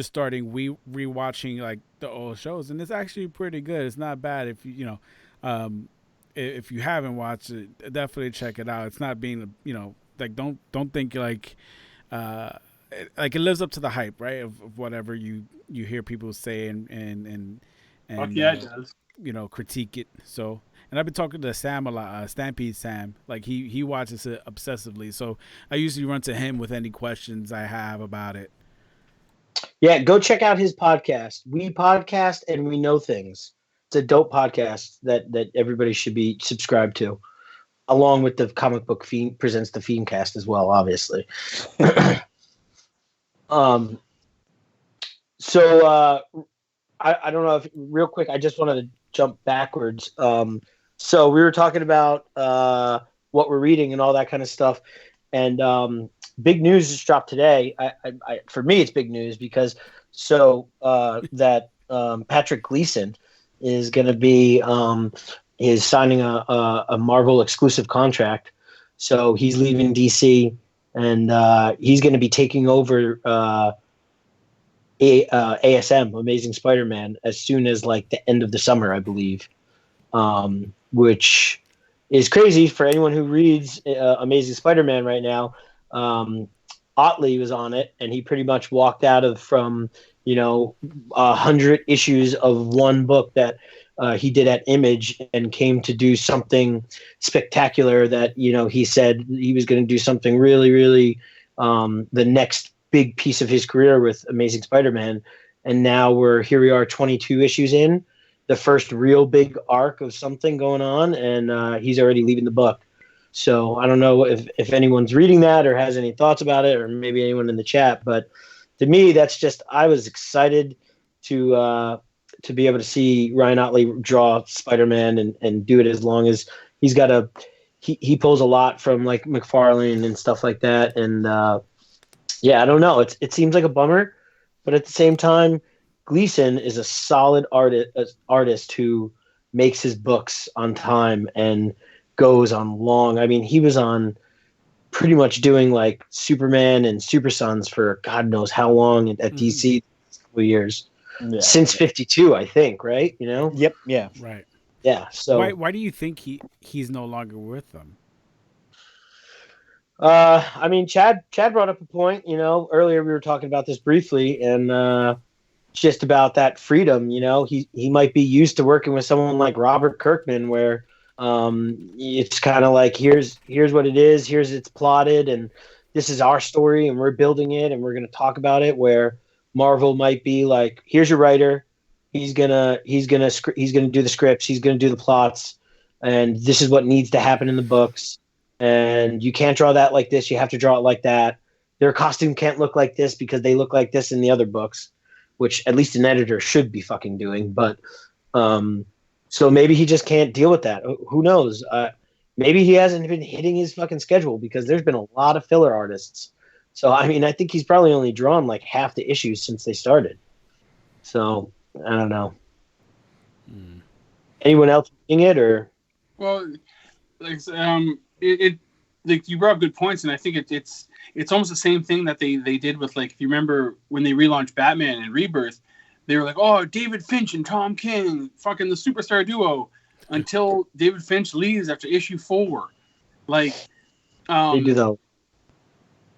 starting rewatching like the old shows, and it's actually pretty good. It's not bad if if you haven't watched it, definitely check it out. It's not being like don't think like it lives up to the hype, right? Of whatever you hear people say and yeah, it does. Critique it. So, and I've been talking to Sam a lot, Stampede Sam. Like he watches it obsessively. So I usually run to him with any questions I have about it. Yeah, go check out his podcast. We podcast and we know things. It's a dope podcast that everybody should be subscribed to, along with the Comic Book Fiend presents the Fiend cast as well, obviously. So I don't know if real quick. I just wanted to jump backwards. So we were talking about what we're reading and all that kind of stuff, and big news just dropped today. For me, it's big news because that Patrick Gleason is going to be is signing a Marvel exclusive contract. So he's leaving DC, and he's going to be taking over ASM, Amazing Spider-Man, as soon as like the end of the summer, I believe, which is crazy for anyone who reads Amazing Spider-Man right now. Otley was on it, and he pretty much walked out from 100 issues of one book that he did at Image, and came to do something spectacular that he said he was going to do something really, really the next big piece of his career with Amazing Spider-Man. And now here we are 22 issues in, the first real big arc of something going on, and he's already leaving the book. So I don't know if anyone's reading that or has any thoughts about it, or maybe anyone in the chat, but to me, that's just, I was excited to be able to see Ryan Otley draw Spider-Man and do it, as long as he's got he pulls a lot from like McFarlane and stuff like that. And yeah, I don't know. It seems like a bummer, but at the same time, Gleason is a solid artist who makes his books on time and goes on long. I mean, he was on pretty much doing like Superman and Super Sons for God knows how long at DC, a couple years. Yeah. Since 52, I think, right? Yep. Yeah. Right. Yeah. So why do you think he's no longer with them? I mean, Chad brought up a point, earlier we were talking about this briefly, and just about that freedom, he might be used to working with someone like Robert Kirkman, where it's kind of like, here's what it is, here's it's plotted, and this is our story, and we're building it, and we're going to talk about it, where Marvel might be like, here's your writer, he's gonna do the scripts, he's gonna do the plots, and this is what needs to happen in the books, and you can't draw that like this. You have to draw it like that. Their costume can't look like this because they look like this in the other books, which at least an editor should be fucking doing. But so maybe he just can't deal with that. Who knows? Maybe he hasn't been hitting his fucking schedule because there's been a lot of filler artists. So I mean, I think he's probably only drawn like half the issues since they started. So I don't know. Anyone else reading it or? Well, like like you brought up good points, and I think it's almost the same thing that they did with, like, if you remember when they relaunched Batman and Rebirth, they were like, oh, David Finch and Tom King, fucking the superstar duo, until David Finch leaves after issue 4. Like, They do that.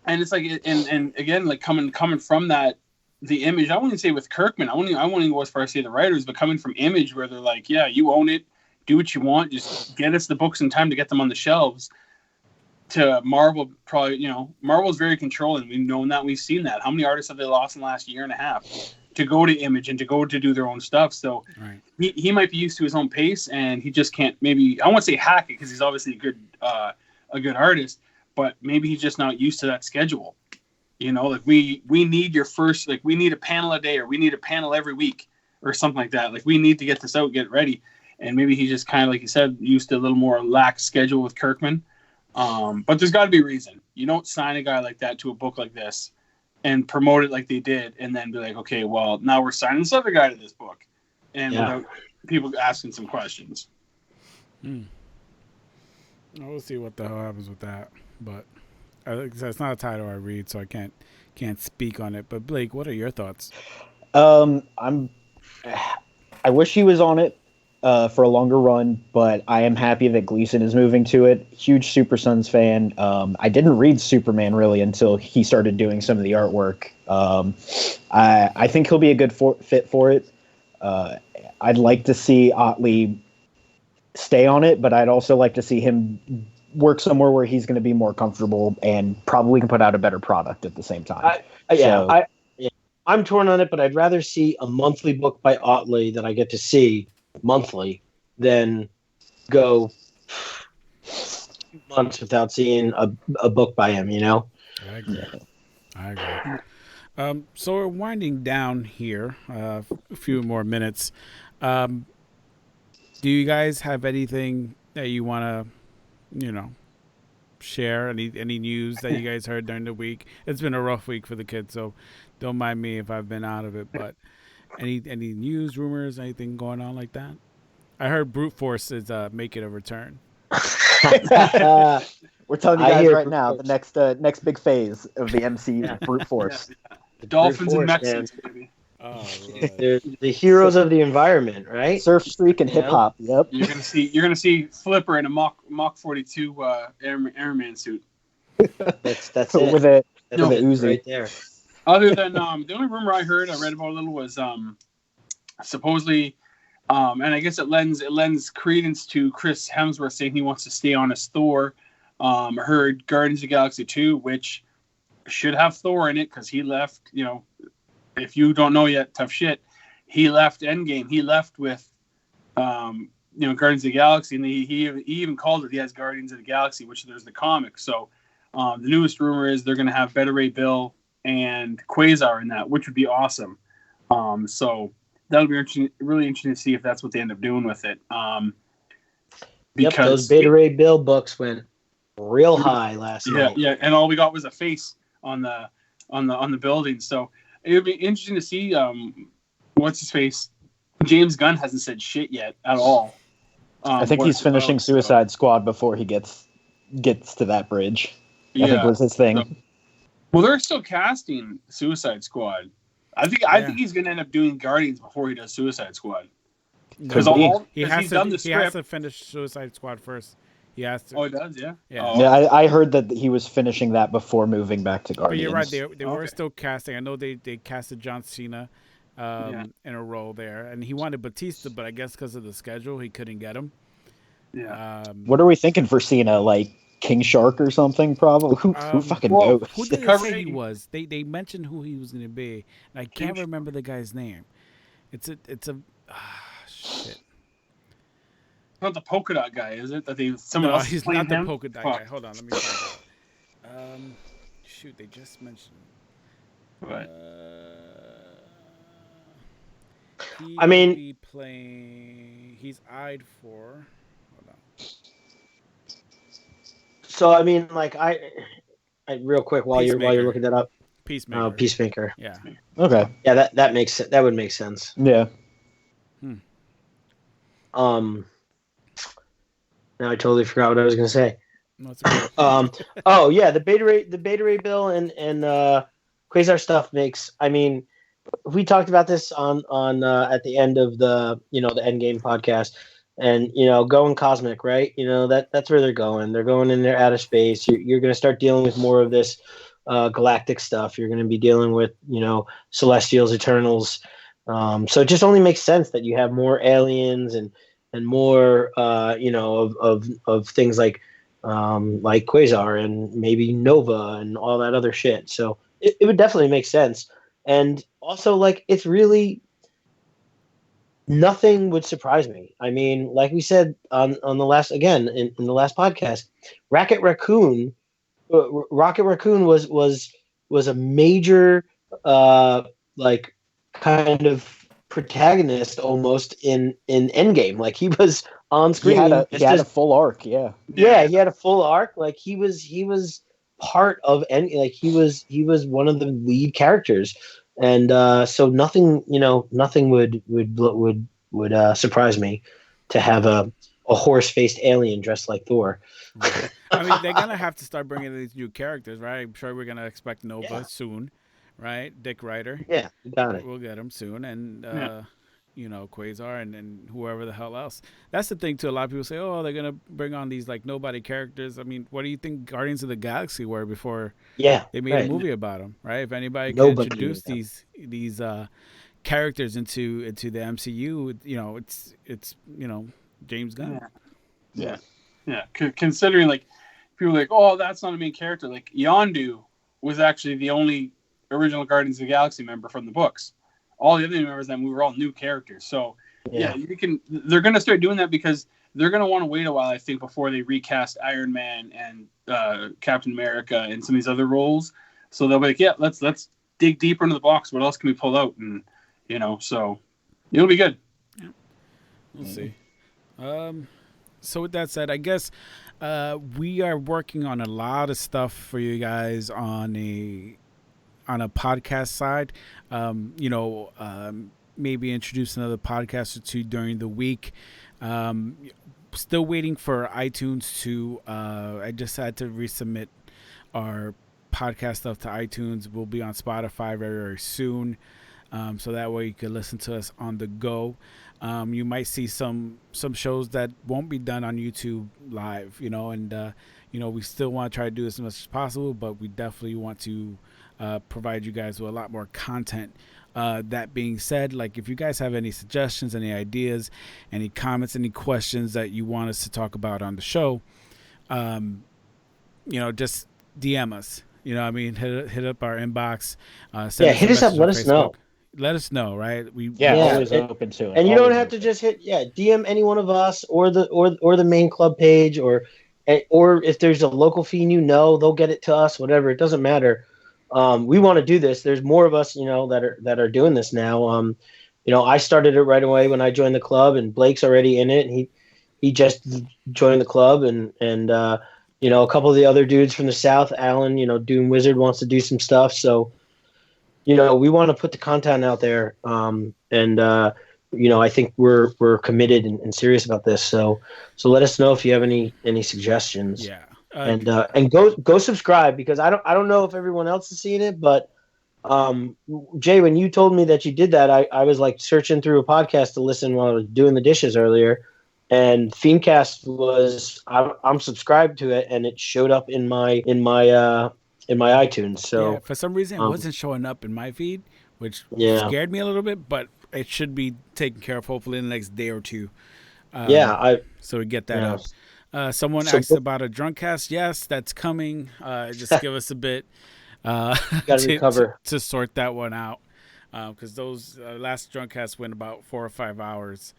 and it's like, and again, like coming from that, the Image, I wouldn't say with Kirkman, I wouldn't go as far as say the writers, but coming from Image, where they're like, yeah, you own it, do what you want, just get us the books in time to get them on the shelves. To Marvel, probably, Marvel's very controlling. We've known that, we've seen that. How many artists have they lost in the last year and a half to go to Image and to go to do their own stuff? So right. he might be used to his own pace, and he just can't, maybe, I won't say hack it, because he's obviously a good artist, but maybe he's just not used to that schedule. Like we need your first, like, we need a panel a day, or we need a panel every week, or something like that. Like, we need to get this out, get ready. And maybe he just kind of, like you said, used to a little more lax schedule with Kirkman. But there's got to be a reason. You don't sign a guy like that to a book like this and promote it like they did, and then be like, okay, well, now we're signing this other guy to this book, and without people asking some questions. We'll see what the hell happens with that, but it's not a title I read, so I can't speak on it. But Blake, what are your thoughts? I wish he was on it for a longer run, but I am happy that Gleason is moving to it. Huge Super Sons fan. I didn't read Superman really until he started doing some of the artwork. I think he'll be a good fit for it. I'd like to see Otley stay on it, but I'd also like to see him work somewhere where he's going to be more comfortable and probably can put out a better product at the same time. I'm torn on it, but I'd rather see a monthly book by Otley that I get to see monthly than go months without seeing a book by him, I agree. So we're winding down here, a few more minutes. Do you guys have anything that you want to, share? Any news that you guys heard during the week? It's been a rough week for the kids, so don't mind me if I've been out of it. But any news, rumors, anything going on like that? I heard Brute Force is making a return. We're telling you guys right now, the next big phase of the MCU, Brute Force. The Dolphins and Mexicans, baby. Oh, they're the heroes of the environment, right? Surf streak and hip hop. Yep. You're gonna see Flipper in a Mach 42 airman suit. That's it. With a Uzi right there. Other than the only rumor I read about a little was supposedly, and I guess it lends credence to Chris Hemsworth saying he wants to stay on as Thor. Heard Guardians of the Galaxy 2, which should have Thor in it because he left. If you don't know yet, tough shit. He left Endgame. He left with, Guardians of the Galaxy, and he even called it. He has Guardians of the Galaxy, which there's the comic. So the newest rumor is they're going to have Beta Ray Bill and Quasar in that, which would be awesome. So that'll be really interesting to see if that's what they end up doing with it. Because those Beta Ray Bill books went real high last night. Yeah, and all we got was a face on the building. So it would be interesting to see what's his face. James Gunn hasn't said shit yet at all. I think he's finishing Suicide Squad before he gets to that bridge. I think was his thing. So, well, they're still casting Suicide Squad. I think he's going to end up doing Guardians before he does Suicide Squad. Because he has to finish Suicide Squad first. He has to. Oh, he does, yeah. Yeah, I heard that he was finishing that before moving back to Guardians. But you're right. They were still casting. I know they casted John Cena in a role there, and he wanted Batista, but I guess because of the schedule, he couldn't get him. Yeah. What are we thinking for Cena? Like King Shark or something? Probably. Who fucking knows? Who did they say he was? They mentioned who he was going to be, and I can't remember the guy's name. It's a shit. Not the polka dot guy, is it? Someone No, else is he's playing not the him? polka dot Fuck. guy. Hold on, let me find out. Shoot, they just mentioned. Right. He I will mean- be playing. He's eyed for. Hold on. So I mean, like I real quick while you're Peacemaker. looking that up. Peacemaker. Peacemaker. Yeah. Okay. Yeah, that would make sense. Yeah. Now I totally forgot what I was gonna say. No, it's okay. Oh yeah, the beta ray bill and Quasar stuff makes. I mean, we talked about this on at the end of the the Endgame podcast, and going cosmic, right? That's where they're going. They're going in there out of space. You're going to start dealing with more of this galactic stuff. You're going to be dealing with Celestials, Eternals. So it just only makes sense that you have more aliens and more of things like Quasar and maybe Nova and all that other shit. So it would definitely make sense. And also, like, it's really nothing would surprise me. I mean, like we said on the last in the last podcast, Rocket Raccoon was a major like kind of protagonist almost in Endgame. Like he was on screen. He had a full arc. Yeah. Yeah, he had a full arc. Like he was part of like he was one of the lead characters, and so nothing would surprise me to have a horse faced alien dressed like Thor. I mean, they're gonna have to start bringing these new characters, right? I'm sure we're gonna expect Nova Yeah. soon, right? Dick Ryder. Yeah, you got it. We'll get him soon, and Yeah. Quasar and whoever the hell else. That's the thing too. A lot of people say, "Oh, they're gonna bring on these like nobody characters." I mean, what do you think Guardians of the Galaxy were before Yeah, they made right. a movie about them, right? If anybody can Nobody introduce knew these characters into the MCU, it's James Gunn. Yeah. Considering like people are like, oh, that's not a main character. Like Yondu was actually the only original Guardians of the Galaxy member from the books. All the other members of that movie were all new characters. So yeah, they're gonna start doing that because they're gonna want to wait a while, I think, before they recast Iron Man and Captain America and some of these other roles. So they'll be like, yeah, let's dig deeper into the box. What else can we pull out? And so it'll be good. We'll see. So with that said, I guess we are working on a lot of stuff for you guys on a podcast side. Maybe introduce another podcast or two during the week. Still waiting for iTunes to. I just had to resubmit our podcast stuff to iTunes. We'll be on Spotify very, very soon. So that way you can listen to us on the go. You might see some shows that won't be done on YouTube live, and we still want to try to do as much as possible, but we definitely want to provide you guys with a lot more content. That being said, like if you guys have any suggestions, any ideas, any comments, any questions that you want us to talk about on the show, just DM us. Hit up our inbox. Hit us up. Let us know. Let us know, right? Always open to it. And you don't have to just DM any one of us or the main club page or if there's a local Fiend, they'll get it to us. Whatever, it doesn't matter. We want to do this. There's more of us, that are doing this now. I started it right away when I joined the club, and Blake's already in it. He just joined the club, and a couple of the other dudes from the South, Alan, Doom Wizard wants to do some stuff. So, we want to put the content out there. I think we're committed and serious about this. So let us know if you have any suggestions. Yeah. And go subscribe, because I don't know if everyone else is seeing it, but Jay, when you told me that you did that, I was like searching through a podcast to listen while I was doing the dishes earlier, and Fiendcast I'm subscribed to it, and it showed up in my iTunes. So yeah, for some reason it wasn't showing up in my feed, which Yeah. scared me a little bit, but it should be taken care of hopefully in the next day or two. So we get that up. Someone asked about a drunk cast. Yes, that's coming. Just give us a bit to sort that one out, because those last drunk casts went about 4 or 5 hours.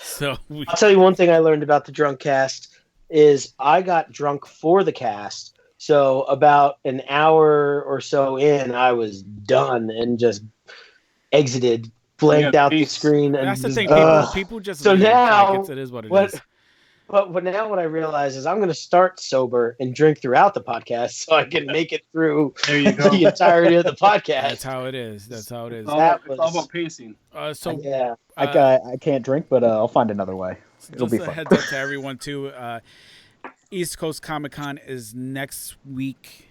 So we, I'll tell you one thing I learned about the drunk cast is I got drunk for the cast. So about an hour or so in, I was done and just exited, blanked Yeah, out the peace. screen, that's and the just thing. People just So leave. Like now it is what it what? is. But now what I realize is I'm going to start sober and drink throughout the podcast so I can make it through There you go. the entirety of the podcast. That's how it is. That's how it is. It's all about pacing. So Yeah. I can't drink, but I'll find another way. It'll just be a fun. heads up to everyone too. East Coast Comic Con is next week.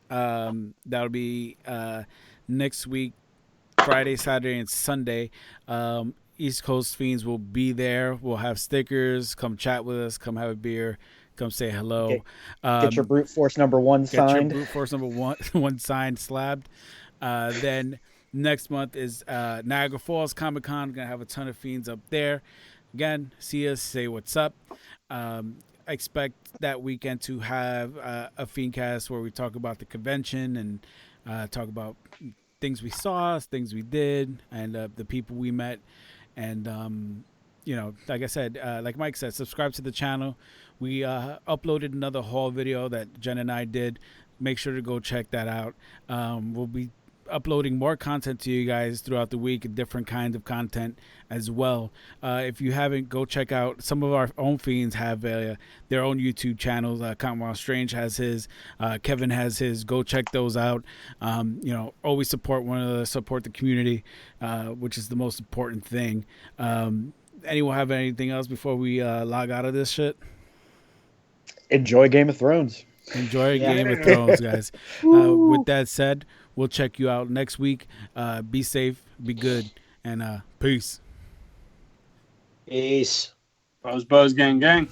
That'll be next week, Friday, Saturday, and Sunday. East Coast Fiends will be there. We'll have stickers. Come chat with us. Come have a beer. Come say hello. Get your brute force number one Get signed. your brute force number one signed, slabbed. Then next month is Niagara Falls Comic Con. We're gonna have a ton of fiends up there. Again, see us, say what's up. I expect that weekend to have a fiend cast where we talk about the convention and talk about things we saw, things we did, and the people we met. And like I said, like Mike said, subscribe to the channel. We uploaded another haul video that Jen and I did. Make sure to go check that out. We'll be uploading more content to you guys throughout the week, different kinds of content as well. If you haven't, go check out some of our own fiends have their own YouTube channels. Commonwealth Strange has his, Kevin has his. Go check those out. Always support one another, support the community, which is the most important thing. Anyone have anything else before we log out of this shit? Enjoy Game of Thrones. Enjoy Game of Thrones, guys. With that said, we'll check you out next week. Be safe, be good, and peace. Peace. Buzz, gang, gang.